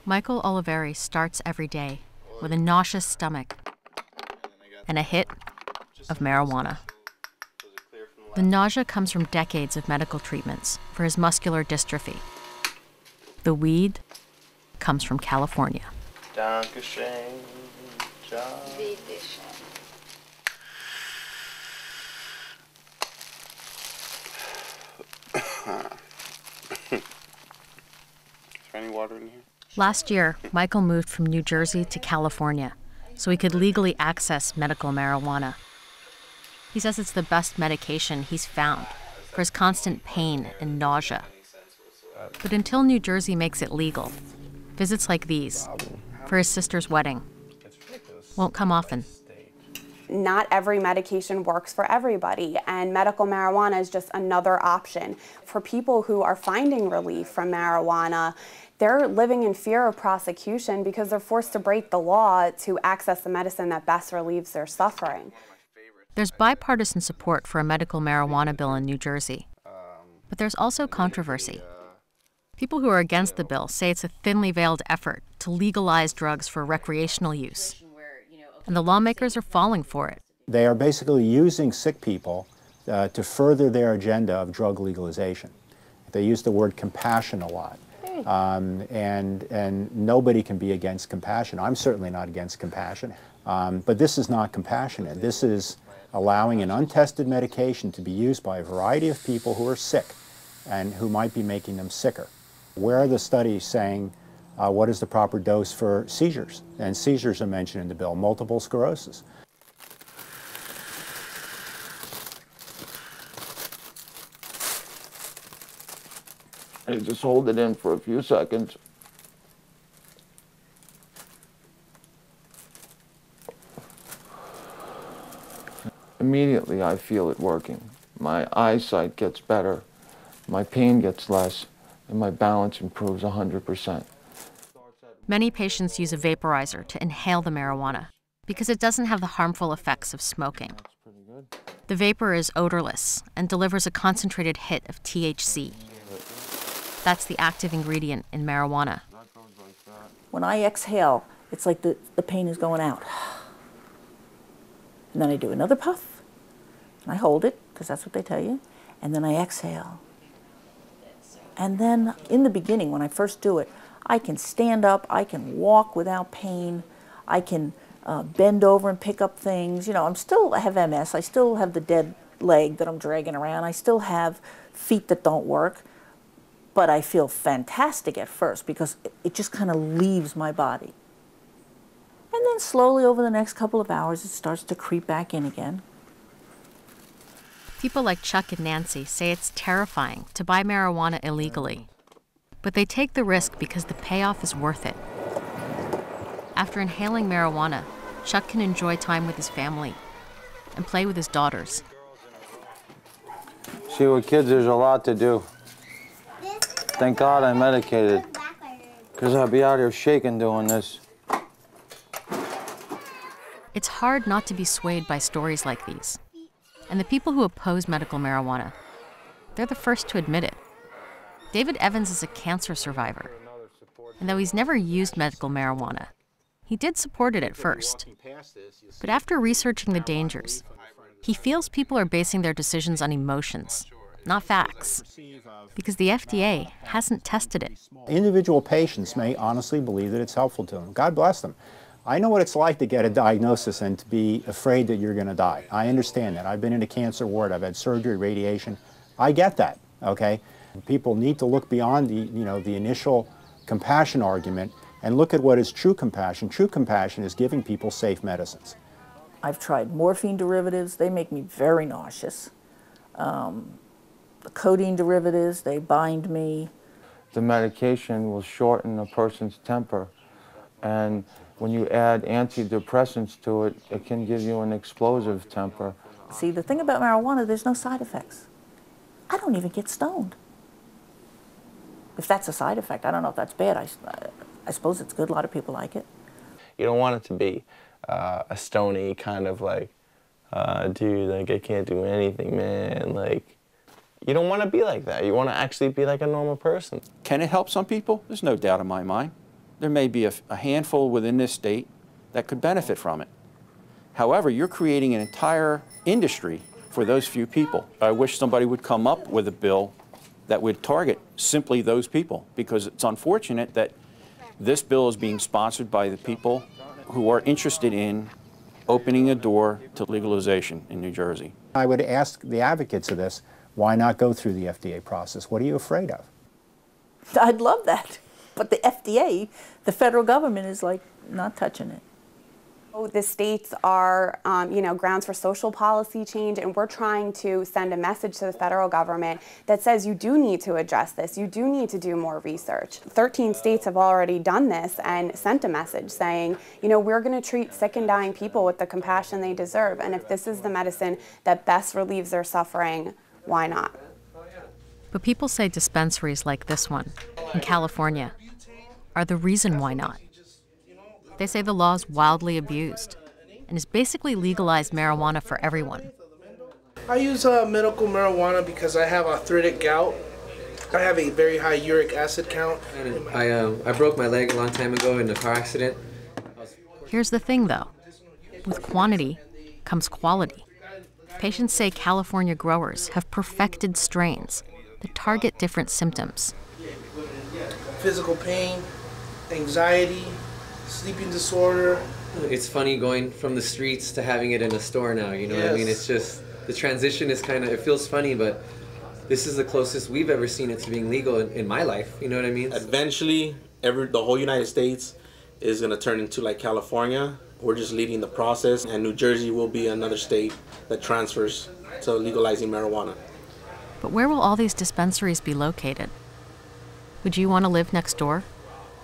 Michael Oliveri starts every day with a nauseous stomach and a hit of marijuana. The nausea comes from decades of medical treatments for his muscular dystrophy. The weed comes from California. Dankeschön, John. Is there any water in here? Last year, Michael moved from New Jersey to California so he could legally access medical marijuana. He says it's the best medication he's found for his constant pain and nausea. But until New Jersey makes it legal, visits like these, for his sister's wedding, won't come often. Not every medication works for everybody, and medical marijuana is just another option. For people who are finding relief from marijuana, they're living in fear of prosecution because they're forced to break the law to access the medicine that best relieves their suffering. There's bipartisan support for a medical marijuana bill in New Jersey, but there's also controversy. People who are against the bill say it's a thinly veiled effort to legalize drugs for recreational use, and the lawmakers are falling for it. They are basically using sick people to further their agenda of drug legalization. They use the word compassion a lot, and nobody can be against compassion. I'm certainly not against compassion, but this is not compassionate. This is allowing an untested medication to be used by a variety of people who are sick and who might be making them sicker. Where are the studies saying what is the proper dose for seizures? And seizures are mentioned in the bill, multiple sclerosis. I just hold it in for a few seconds. Immediately I feel it working. My eyesight gets better, my pain gets less, and my balance improves 100%. Many patients use a vaporizer to inhale the marijuana because it doesn't have the harmful effects of smoking. The vapor is odorless and delivers a concentrated hit of THC. That's the active ingredient in marijuana. When I exhale, it's like the pain is going out. And then I do another puff, and I hold it, because that's what they tell you, and then I exhale. And then in the beginning, when I first do it, I can stand up, I can walk without pain, I can bend over and pick up things. You know, I have MS, I still have the dead leg that I'm dragging around, I still have feet that don't work, but I feel fantastic at first because it just kind of leaves my body. And then slowly over the next couple of hours, it starts to creep back in again. People like Chuck and Nancy say it's terrifying to buy marijuana illegally, but they take the risk because the payoff is worth it. After inhaling marijuana, Chuck can enjoy time with his family and play with his daughters. See, with kids, there's a lot to do. Thank God I'm medicated, because I'd be out here shaking doing this. It's hard not to be swayed by stories like these. And the people who oppose medical marijuana, they're the first to admit it. David Evans is a cancer survivor. And though he's never used medical marijuana, he did support it at first. But after researching the dangers, he feels people are basing their decisions on emotions, not facts, because the FDA hasn't tested it. Individual patients may honestly believe that it's helpful to them. God bless them. I know what it's like to get a diagnosis and to be afraid that you're going to die. I understand that. I've been in a cancer ward. I've had surgery, radiation. I get that, okay? People need to look beyond the initial compassion argument and look at what is true compassion. True compassion is giving people safe medicines. I've tried morphine derivatives. They make me very nauseous. The codeine derivatives, they bind me. The medication will shorten a person's temper, and when you add antidepressants to it, it can give you an explosive temper. See, the thing about marijuana, there's no side effects. I don't even get stoned. If that's a side effect, I don't know if that's bad. I suppose it's good. A lot of people like it. You don't want it to be a stony kind of like, dude, like I can't do anything, man. Like, You don't want to be like that. You want to actually be like a normal person. Can it help some people? There's no doubt in my mind. There may be a handful within this state that could benefit from it. However, you're creating an entire industry for those few people. I wish somebody would come up with a bill that would target simply those people, because it's unfortunate that this bill is being sponsored by the people who are interested in opening a door to legalization in New Jersey. I would ask the advocates of this, why not go through the FDA process? What are you afraid of? I'd love that. But the FDA, the federal government, is like not touching it. The states are, grounds for social policy change, and we're trying to send a message to the federal government that says you do need to address this, you do need to do more research. 13 states have already done this and sent a message saying, we're going to treat sick and dying people with the compassion they deserve, and if this is the medicine that best relieves their suffering, why not? But people say dispensaries like this one in California are the reason why not. They say the law is wildly abused and is basically legalized marijuana for everyone. I use medical marijuana because I have arthritic gout. I have a very high uric acid count. I broke my leg a long time ago in a car accident. Here's the thing, though. With quantity comes quality. Patients say California growers have perfected strains that target different symptoms. Physical pain, anxiety, sleeping disorder. It's funny going from the streets to having it in a store now, you know what I mean? It's just, the transition is it feels funny, but this is the closest we've ever seen it to being legal in my life, you know what I mean? Eventually, the whole United States is going to turn into like California. We're just leading the process, and New Jersey will be another state that transfers to legalizing marijuana. But where will all these dispensaries be located? Would you want to live next door?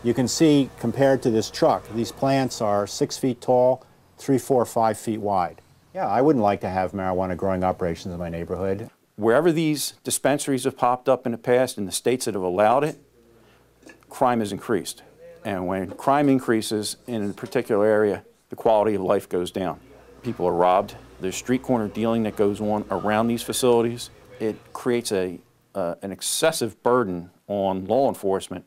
You can see, compared to this truck, these plants are 6 feet tall, 3, 4, 5 feet wide. Yeah, I wouldn't like to have marijuana growing operations in my neighborhood. Wherever these dispensaries have popped up in the past, in the states that have allowed it, crime has increased. And when crime increases in a particular area, the quality of life goes down. People are robbed. There's street corner dealing that goes on around these facilities. It creates an excessive burden on law enforcement.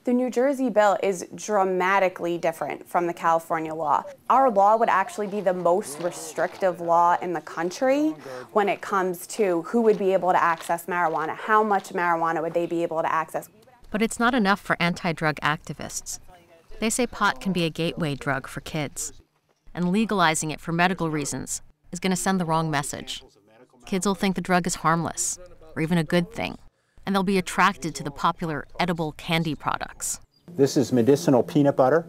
The New Jersey bill is dramatically different from the California law. Our law would actually be the most restrictive law in the country when it comes to who would be able to access marijuana, how much marijuana would they be able to access. But it's not enough for anti-drug activists. They say pot can be a gateway drug for kids, and legalizing it for medical reasons is going to send the wrong message. Kids will think the drug is harmless, or even a good thing, and they'll be attracted to the popular edible candy products. This is medicinal peanut butter.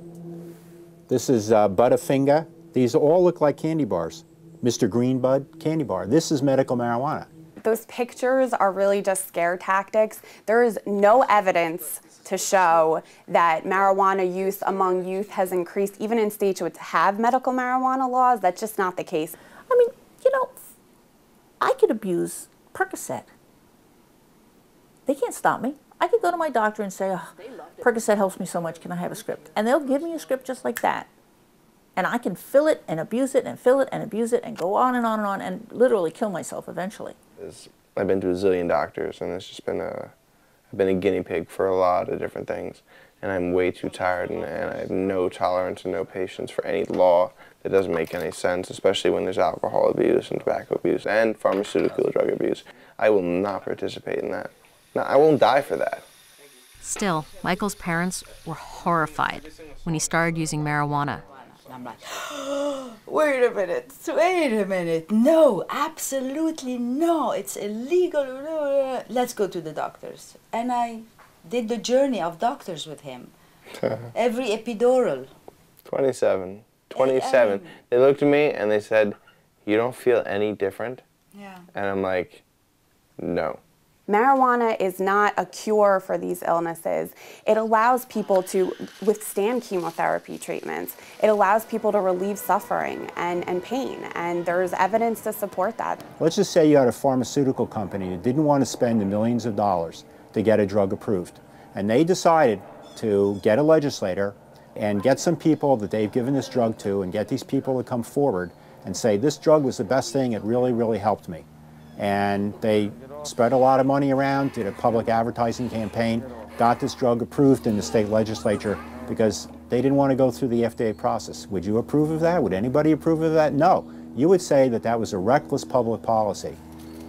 This is Butterfinger. These all look like candy bars. Mr. Greenbud candy bar. This is medical marijuana. Those pictures are really just scare tactics. There is no evidence to show that marijuana use among youth has increased, even in states which have medical marijuana laws. That's just not the case. I mean, I could abuse Percocet. They can't stop me. I could go to my doctor and say, oh, Percocet helps me so much, can I have a script? And they'll give me a script just like that. And I can fill it and abuse it and fill it and abuse it and go on and on and on and literally kill myself eventually. I've been to a zillion doctors, and it's just been I've been a guinea pig for a lot of different things. And I'm way too tired, and I have no tolerance and no patience for any law that doesn't make any sense, especially when there's alcohol abuse and tobacco abuse and pharmaceutical drug abuse. I will not participate in that. No, I won't die for that. Still, Michael's parents were horrified when he started using marijuana. I'm like, wait a minute, no, absolutely no, it's illegal, let's go to the doctors. And I did the journey of doctors with him, every epidural. 27. They looked at me and they said, you don't feel any different? Yeah. And I'm like, no. Marijuana is not a cure for these illnesses. It allows people to withstand chemotherapy treatments. It allows people to relieve suffering and pain, and there's evidence to support that. Let's just say you had a pharmaceutical company that didn't want to spend the millions of dollars to get a drug approved, and they decided to get a legislator and get some people that they've given this drug to and get these people to come forward and say, this drug was the best thing, it really, really helped me. And they spread a lot of money around, did a public advertising campaign, got this drug approved in the state legislature because they didn't want to go through the FDA process. Would you approve of that? Would anybody approve of that? No. You would say that that was a reckless public policy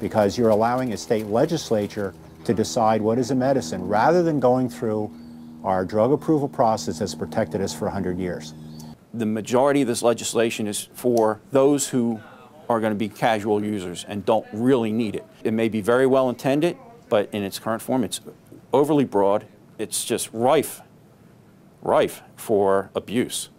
because you're allowing a state legislature to decide what is a medicine rather than going through our drug approval process that's protected us for 100 years. The majority of this legislation is for those who are going to be casual users and don't really need it. It may be very well intended, but in its current form, it's overly broad. It's just rife for abuse.